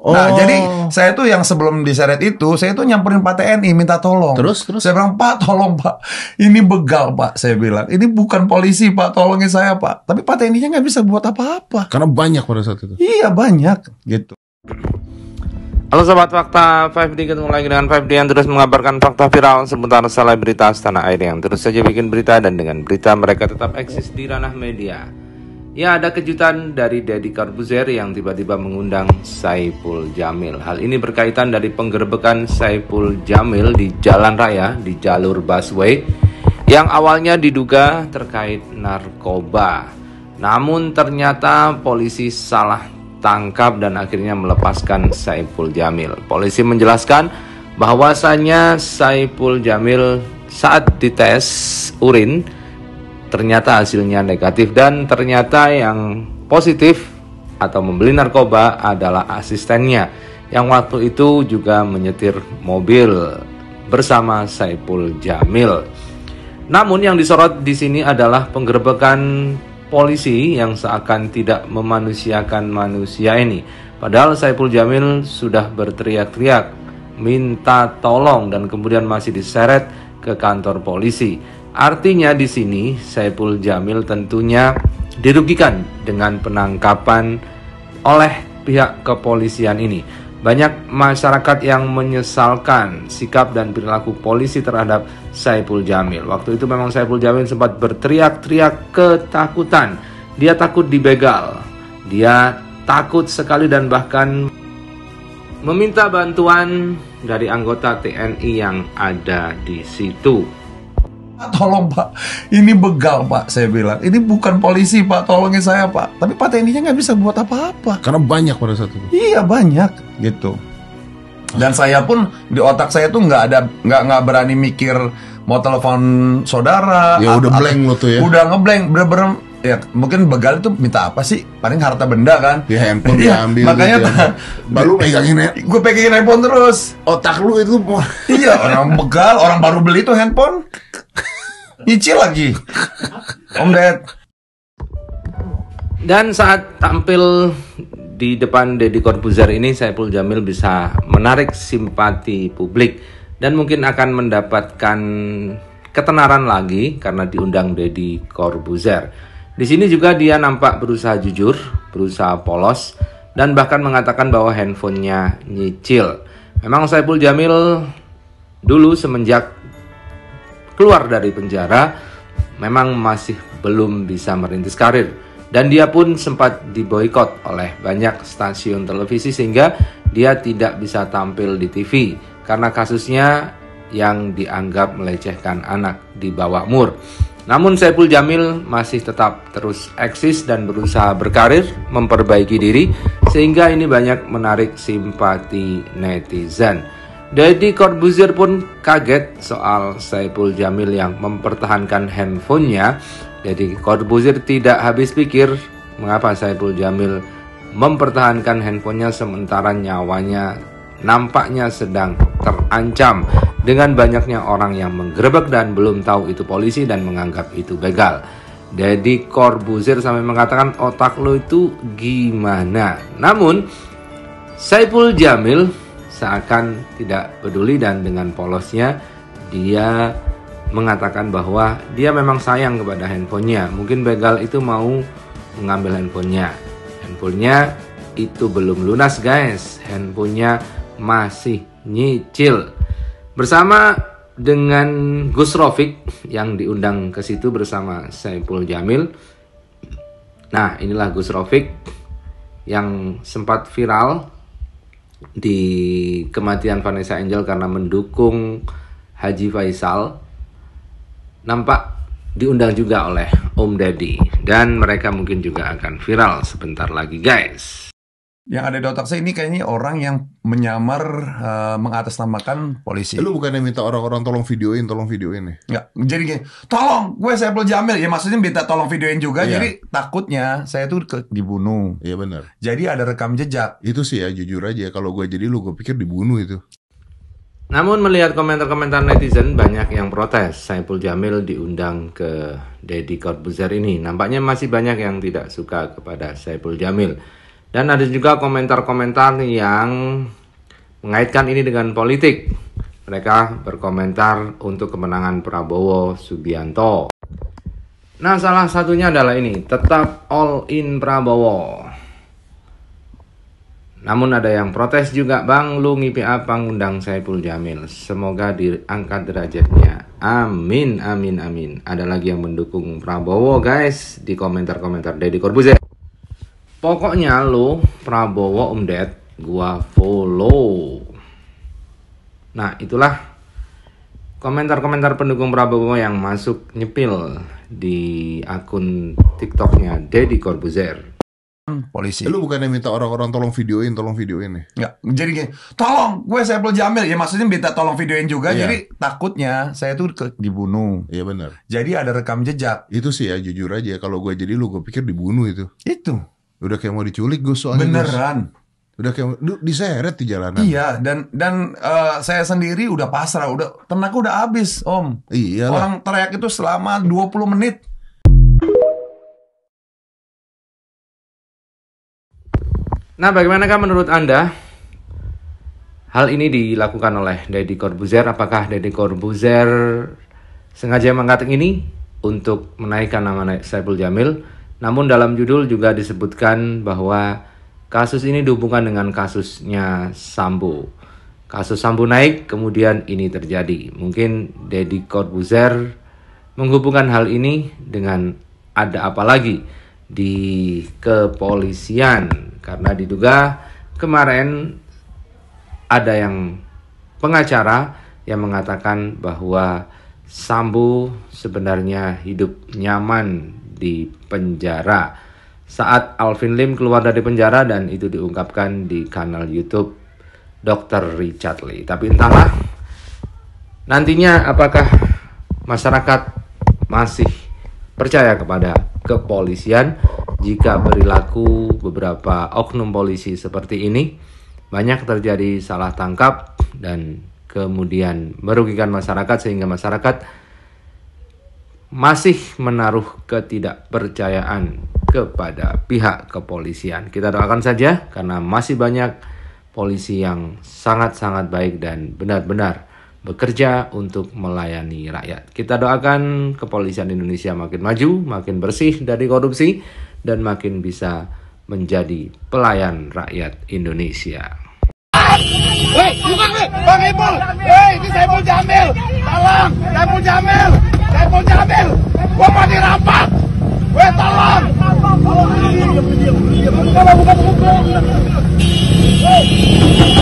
Nah, jadi saya tuh yang sebelum diseret itu, saya tuh nyamperin Pak TNI minta tolong. Terus? Saya bilang, Pak, tolong Pak. Ini begal Pak, saya bilang. Ini bukan polisi Pak, tolongin saya Pak. Tapi Pak TNI-nya nggak bisa buat apa-apa. Karena banyak pada saat itu. Iya, banyak gitu. Halo Sobat Fakta, 5D ketemu lagi dengan 5D yang terus mengabarkan fakta viral seputar selebritas tanah air yang terus saja bikin berita, dan dengan berita mereka tetap eksis di ranah media. Ya, ada kejutan dari Deddy Corbuzier yang tiba-tiba mengundang Saipul Jamil. Hal ini berkaitan dari penggerebekan Saipul Jamil di jalan raya di jalur busway yang awalnya diduga terkait narkoba. Namun ternyata polisi salah tangkap dan akhirnya melepaskan Saipul Jamil. Polisi menjelaskan bahwasanya Saipul Jamil saat dites urin ternyata hasilnya negatif, dan ternyata yang positif atau membeli narkoba adalah asistennya yang waktu itu juga menyetir mobil bersama Saipul Jamil. Namun yang disorot di sini adalah penggerebekan polisi yang seakan tidak memanusiakan manusia ini. Padahal Saipul Jamil sudah berteriak-teriak minta tolong dan kemudian masih diseret ke kantor polisi. Artinya di sini Saipul Jamil tentunya dirugikan dengan penangkapan oleh pihak kepolisian ini. Banyak masyarakat yang menyesalkan sikap dan perilaku polisi terhadap Saipul Jamil. Waktu itu memang Saipul Jamil sempat berteriak-teriak ketakutan. Dia takut dibegal. Dia takut sekali dan bahkan meminta bantuan dari anggota TNI yang ada di situ. Pak, tolong Pak, ini begal Pak, saya bilang. Ini bukan polisi Pak, tolongin saya Pak. Tapi Pak TNI-nya nggak bisa buat apa-apa. Karena banyak pada saat itu. Iya, banyak gitu. Dan saya pun di otak saya tuh nggak berani mikir mau telepon saudara. Ya udah blank lo tuh ya. Udah ngeblank, bener-bener. Ya mungkin begal itu minta apa sih? Paling harta benda kan. Ya handphone Iya, diambil. makanya gitu ya. Baru pegangin ya. Gue pegangin handphone terus. Otak lu itu. Iya, orang begal, orang baru beli tuh handphone. Nyicil lagi. Om Ded. Dan saat tampil di depan Deddy Corbuzier ini, Saipul Jamil bisa menarik simpati publik dan mungkin akan mendapatkan ketenaran lagi karena diundang Deddy Corbuzier. Di sini juga dia nampak berusaha jujur, berusaha polos, dan bahkan mengatakan bahwa handphonenya nyicil. Memang Saipul Jamil dulu semenjak keluar dari penjara memang masih belum bisa merintis karir, dan dia pun sempat diboikot oleh banyak stasiun televisi sehingga dia tidak bisa tampil di TV karena kasusnya yang dianggap melecehkan anak di bawah umur. Namun Saipul Jamil masih tetap terus eksis dan berusaha berkarir, memperbaiki diri, sehingga ini banyak menarik simpati netizen. Deddy Corbuzier pun kaget soal Saipul Jamil yang mempertahankan handphonenya. Deddy Corbuzier tidak habis pikir mengapa Saipul Jamil mempertahankan handphonenya sementara nyawanya nampaknya sedang terancam dengan banyaknya orang yang menggerebek dan belum tahu itu polisi dan menganggap itu begal. Deddy Corbuzier sampai mengatakan otak lo itu gimana. Namun Saipul Jamil seakan tidak peduli dan dengan polosnya dia mengatakan bahwa dia memang sayang kepada handphonenya. Mungkin begal itu mau mengambil handphonenya. Handphonenya itu belum lunas guys. Handphonenya masih nyicil. Bersama dengan Gus Rofik yang diundang ke situ bersama Saipul Jamil. Nah, inilah Gus Rofik yang sempat viral di kematian Vanessa Angel karena mendukung Haji Faisal. Nampak diundang juga oleh Om Deddy, dan mereka mungkin juga akan viral sebentar lagi guys. Yang ada di otak saya ini kayaknya orang yang menyamar mengatasnamakan polisi. Lu bukannya minta orang-orang tolong videoin ya? Nggak, jadi gini, tolong gue Saipul Jamil. Ya maksudnya minta tolong videoin juga. Iya. Jadi takutnya saya tuh dibunuh. Iya benar. Jadi ada rekam jejak. Itu sih ya jujur aja, kalau gue jadi lu gue pikir dibunuh itu. Namun melihat komentar-komentar netizen, banyak yang protes Saipul Jamil diundang ke Deddy Corbuzier ini. Nampaknya masih banyak yang tidak suka kepada Saipul Jamil. Dan ada juga komentar-komentar yang mengaitkan ini dengan politik. Mereka berkomentar untuk kemenangan Prabowo Subianto. Nah, salah satunya adalah ini, tetap all in Prabowo. Namun ada yang protes juga, Bang, lu ngipi apa ngundang Saipul Jamil? Semoga diangkat derajatnya. Amin, amin, amin. Ada lagi yang mendukung Prabowo, guys, di komentar-komentar Deddy Corbuzier. Pokoknya lu Prabowo Ded, gua follow. Nah, itulah komentar-komentar pendukung Prabowo yang masuk nyepil di akun TikToknya Deddy Corbuzier. Polisi. Lu bukannya minta orang-orang tolong videoin nih? Nggak, jadi gini, tolong gue Saipul Jamil. Ya maksudnya minta tolong videoin juga. Iya. Jadi takutnya saya tuh dibunuh. Iya benar. Jadi ada rekam jejak. Itu sih ya jujur aja, kalau gue jadi lu gue pikir dibunuh itu. Itu Udah kayak mau diculik Gus soalnya. beneran. Gus. Udah kayak diseret di jalanan. Iya, dan saya sendiri udah pasrah, udah tenaga udah habis, Om. Iyalah. Orang teriak itu selama 20 menit. Nah, bagaimanakah menurut Anda hal ini dilakukan oleh Deddy Corbuzier? Apakah Deddy Corbuzier sengaja mengangkat ini untuk menaikkan nama Saipul Jamil? Namun dalam judul juga disebutkan bahwa kasus ini dihubungkan dengan kasusnya Sambo. Kasus Sambo naik, kemudian ini terjadi. Mungkin Deddy Corbuzier menghubungkan hal ini dengan ada apa lagi di kepolisian. Karena diduga kemarin ada yang pengacara yang mengatakan bahwa Sambo sebenarnya hidup nyaman di penjara saat Alvin Lim keluar dari penjara, dan itu diungkapkan di kanal YouTube Dr. Richard Lee. Tapi entahlah nantinya apakah masyarakat masih percaya kepada kepolisian jika perilaku beberapa oknum polisi seperti ini banyak terjadi salah tangkap dan kemudian merugikan masyarakat, sehingga masyarakat masih menaruh ketidakpercayaan kepada pihak kepolisian. Kita doakan saja, karena masih banyak polisi yang sangat-sangat baik dan benar-benar bekerja untuk melayani rakyat. Kita doakan kepolisian Indonesia makin maju, makin bersih dari korupsi, dan makin bisa menjadi pelayan rakyat Indonesia. Hei, bukan nih, Bang Ipul. Hei, ini Saipul Jamil. Tolong, Saipul Jamil. Saipul Jamil. Gua mau dirampas. Weh, tolong. Bukan.